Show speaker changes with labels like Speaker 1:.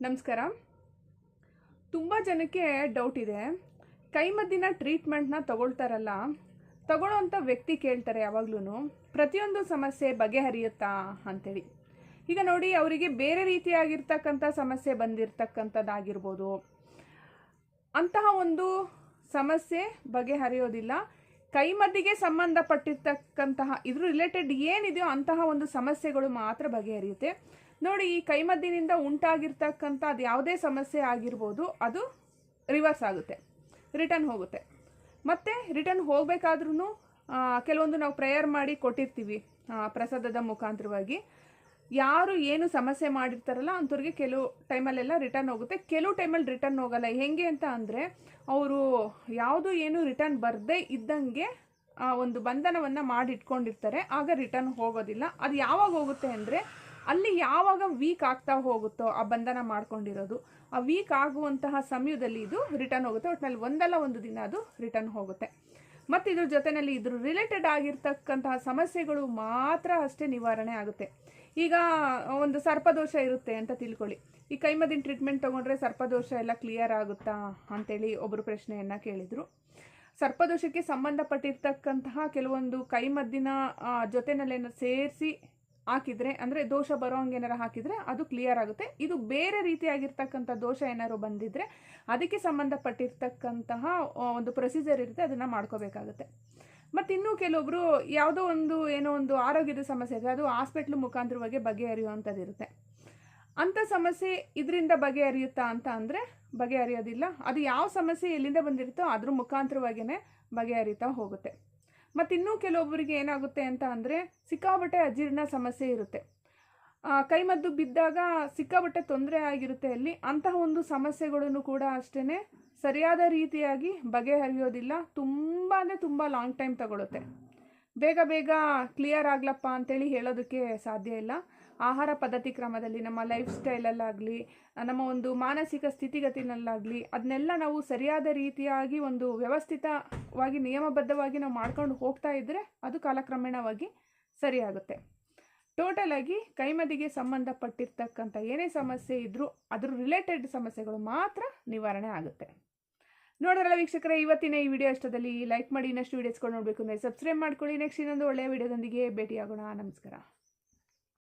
Speaker 1: ನಮಸ್ಕಾರ. ತುಂಬ ಜನಕ್ಕೆ ಡೌಟ್ ಇದೆ. ಕೈಮದ್ದಿನ ಟ್ರೀಟ್ಮೆಂಟ್ನ ತಗೊಳ್ತಾರಲ್ಲ, ತಗೊಳ್ಳೋಂಥ ವ್ಯಕ್ತಿ ಕೇಳ್ತಾರೆ ಯಾವಾಗ್ಲೂ ಪ್ರತಿಯೊಂದು ಸಮಸ್ಯೆ ಬಗೆಹರಿಯುತ್ತಾ ಅಂತೇಳಿ. ಈಗ ನೋಡಿ, ಅವರಿಗೆ ಬೇರೆ ರೀತಿಯಾಗಿರ್ತಕ್ಕಂಥ ಸಮಸ್ಯೆ ಬಂದಿರತಕ್ಕಂಥದ್ದಾಗಿರ್ಬೋದು. ಅಂತಹ ಒಂದು ಸಮಸ್ಯೆ ಬಗೆಹರಿಯೋದಿಲ್ಲ. ಕೈಮದ್ದಿಗೆ ಸಂಬಂಧಪಟ್ಟಿರ್ತಕ್ಕಂತಹ ಇದ್ರ ರಿಲೇಟೆಡ್ ಏನಿದೆಯೋ ಅಂತಹ ಒಂದು ಸಮಸ್ಯೆಗಳು ಮಾತ್ರ ಬಗೆಹರಿಯುತ್ತೆ. ನೋಡಿ, ಈ ಕೈಮದ್ದಿನಿಂದ ಉಂಟಾಗಿರ್ತಕ್ಕಂಥ ಅದು ಯಾವುದೇ ಸಮಸ್ಯೆ ಆಗಿರ್ಬೋದು, ಅದು ರಿವರ್ಸ್ ಆಗುತ್ತೆ, ರಿಟರ್ನ್ ಹೋಗುತ್ತೆ. ಮತ್ತು ರಿಟರ್ನ್ ಹೋಗಬೇಕಾದ್ರೂ ಕೆಲವೊಂದು ನಾವು ಪ್ರೇಯರ್ ಮಾಡಿ ಕೊಟ್ಟಿರ್ತೀವಿ ಪ್ರಸಾದದ ಮುಖಾಂತರವಾಗಿ. ಯಾರು ಏನು ಸಮಸ್ಯೆ ಮಾಡಿರ್ತಾರಲ್ಲ ಅಂಥವ್ರಿಗೆ ಕೆಲವು ಟೈಮಲ್ಲೆಲ್ಲ ರಿಟರ್ನ್ ಹೋಗುತ್ತೆ, ಕೆಲವು ಟೈಮಲ್ಲಿ ರಿಟರ್ನ್ ಹೋಗಲ್ಲ. ಹೆಂಗೆ ಅಂತ ಅಂದರೆ, ಅವರು ಯಾವುದು ಏನು ರಿಟರ್ನ್ ಬರದೇ ಇದ್ದಂಗೆ ಒಂದು ಬಂಧನವನ್ನು ಮಾಡಿ ಇಟ್ಕೊಂಡಿರ್ತಾರೆ, ಆಗ ರಿಟರ್ನ್ ಹೋಗೋದಿಲ್ಲ. ಅದು ಯಾವಾಗ ಹೋಗುತ್ತೆ ಅಂದರೆ, ಅಲ್ಲಿ ಯಾವಾಗ ವೀಕ್ ಆಗ್ತಾ ಹೋಗುತ್ತೋ ಆ ಬಂಧನ ಮಾಡ್ಕೊಂಡಿರೋದು, ಆ ವೀಕ್ ಆಗುವಂತಹ ಸಮಯದಲ್ಲಿ ಇದು ರಿಟರ್ನ್ ಹೋಗುತ್ತೆ. ಒಟ್ಟಿನಲ್ಲಿ ಒಂದಲ್ಲ ಒಂದು ದಿನ ಅದು ರಿಟರ್ನ್ ಹೋಗುತ್ತೆ. ಮತ್ತು ಇದ್ರ ಜೊತೆಯಲ್ಲಿ ಇದ್ರ ರಿಲೇಟೆಡ್ ಆಗಿರ್ತಕ್ಕಂತಹ ಸಮಸ್ಯೆಗಳು ಮಾತ್ರ ಅಷ್ಟೇ ನಿವಾರಣೆ ಆಗುತ್ತೆ. ಈಗ ಒಂದು ಸರ್ಪದೋಷ ಇರುತ್ತೆ ಅಂತ ತಿಳ್ಕೊಳ್ಳಿ. ಈ ಕೈಮದ್ದಿನ ಟ್ರೀಟ್ಮೆಂಟ್ ತೊಗೊಂಡ್ರೆ ಸರ್ಪದೋಷ ಎಲ್ಲ ಕ್ಲಿಯರ್ ಆಗುತ್ತಾ ಅಂತೇಳಿ ಒಬ್ಬರು ಪ್ರಶ್ನೆಯನ್ನು ಕೇಳಿದರು. ಸರ್ಪದೋಷಕ್ಕೆ ಸಂಬಂಧಪಟ್ಟಿರ್ತಕ್ಕಂತಹ ಕೆಲವೊಂದು ಕೈಮದ್ದಿನ ಜೊತೆನಲ್ಲೇನೋ ಸೇರಿಸಿ ಹಾಕಿದರೆ, ಅಂದರೆ ದೋಷ ಬರೋ ಹಂಗೆ ಏನಾರು ಹಾಕಿದರೆ ಅದು ಕ್ಲಿಯರ್ ಆಗುತ್ತೆ. ಇದು ಬೇರೆ ರೀತಿಯಾಗಿರ್ತಕ್ಕಂಥ ದೋಷ ಏನಾದ್ರು ಬಂದಿದ್ದರೆ ಅದಕ್ಕೆ ಸಂಬಂಧಪಟ್ಟಿರ್ತಕ್ಕಂತಹ ಒಂದು ಪ್ರೊಸೀಜರ್ ಇರುತ್ತೆ, ಅದನ್ನು ಮಾಡ್ಕೋಬೇಕಾಗುತ್ತೆ. ಮತ್ತು ಇನ್ನೂ ಕೆಲವೊಬ್ಬರು ಯಾವುದೋ ಒಂದು ಏನೋ ಒಂದು ಆರೋಗ್ಯದ ಸಮಸ್ಯೆ ಇದೆ, ಅದು ಹಾಸ್ಪಿಟ್ಲ್ ಮುಖಾಂತರವಾಗಿ ಬಗೆಹರಿಯುವಂಥದ್ದಿರುತ್ತೆ. ಅಂಥ ಸಮಸ್ಯೆ ಇದರಿಂದ ಬಗೆಹರಿಯುತ್ತಾ ಅಂತ ಅಂದರೆ ಬಗೆಹರಿಯೋದಿಲ್ಲ. ಅದು ಯಾವ ಸಮಸ್ಯೆ ಎಲ್ಲಿಂದ ಬಂದಿರುತ್ತೋ ಅದ್ರ ಮುಖಾಂತರವಾಗಿಯೇ ಬಗೆಹರಿತಾ ಹೋಗುತ್ತೆ. ಮತ್ತು ಇನ್ನೂ ಕೆಲವೊಬ್ಬರಿಗೆ ಏನಾಗುತ್ತೆ ಅಂತ ಅಂದರೆ, ಸಿಕ್ಕಾಬಟ್ಟೆ ಅಜೀರ್ಣ ಸಮಸ್ಯೆ ಇರುತ್ತೆ. ಕೈಮದ್ದು ಬಿದ್ದಾಗ ಸಿಕ್ಕಾಬಟ್ಟೆ ತೊಂದರೆ ಆಗಿರುತ್ತೆ ಅಲ್ಲಿ. ಅಂತಹ ಒಂದು ಸಮಸ್ಯೆಗಳನ್ನು ಕೂಡ ಅಷ್ಟೇ ಸರಿಯಾದ ರೀತಿಯಾಗಿ ಬಗೆಹರಿಯೋದಿಲ್ಲ. ತುಂಬ ಅಂದರೆ ತುಂಬ ಲಾಂಗ್ ಟೈಮ್ ತಗೊಳುತ್ತೆ. ಬೇಗ ಬೇಗ ಕ್ಲಿಯರ್ ಆಗ್ಲಪ್ಪ ಅಂತೇಳಿ ಹೇಳೋದಕ್ಕೆ ಸಾಧ್ಯ ಇಲ್ಲ. ಆಹಾರ ಪದ್ಧತಿ ಕ್ರಮದಲ್ಲಿ, ನಮ್ಮ ಲೈಫ್ ಸ್ಟೈಲಲ್ಲಾಗಲಿ, ನಮ್ಮ ಒಂದು ಮಾನಸಿಕ ಸ್ಥಿತಿಗತಿನಲ್ಲಾಗಲಿ, ಅದನ್ನೆಲ್ಲ ನಾವು ಸರಿಯಾದ ರೀತಿಯಾಗಿ ಒಂದು ವ್ಯವಸ್ಥಿತವಾಗಿ ನಿಯಮಬದ್ಧವಾಗಿ ನಾವು ಮಾಡ್ಕೊಂಡು ಹೋಗ್ತಾ ಇದ್ದರೆ ಅದು ಕಾಲಕ್ರಮೇಣವಾಗಿ ಸರಿಯಾಗುತ್ತೆ. ಟೋಟಲಾಗಿ ಕೈಮದ್ದಿಗೆ ಸಂಬಂಧಪಟ್ಟಿರ್ತಕ್ಕಂಥ ಏನೇ ಸಮಸ್ಯೆ ಇದ್ದರೂ ಅದ್ರ ರಿಲೇಟೆಡ್ ಸಮಸ್ಯೆಗಳು ಮಾತ್ರ ನಿವಾರಣೆ ಆಗುತ್ತೆ. ನೋಡೋರಲ್ಲ ವೀಕ್ಷಕರೇ, ಇವತ್ತಿನ ಈ ವಿಡಿಯೋ ಇಷ್ಟದಲ್ಲಿ ಲೈಕ್ ಮಾಡಿ. ಇನ್ನಷ್ಟು ವೀಡಿಯೋಸ್ಗಳು ನೋಡಬೇಕು ಅಂದರೆ ಸಬ್ಸ್ಕ್ರೈಬ್ ಮಾಡ್ಕೊಳ್ಳಿ. ನೆಕ್ಸ್ಟ್ ಇನ್ನೊಂದು ಒಳ್ಳೆಯ ವಿಡಿಯೋದೊಂದಿಗೆ ಭೇಟಿಯಾಗೋಣ. ನಮಸ್ಕಾರ.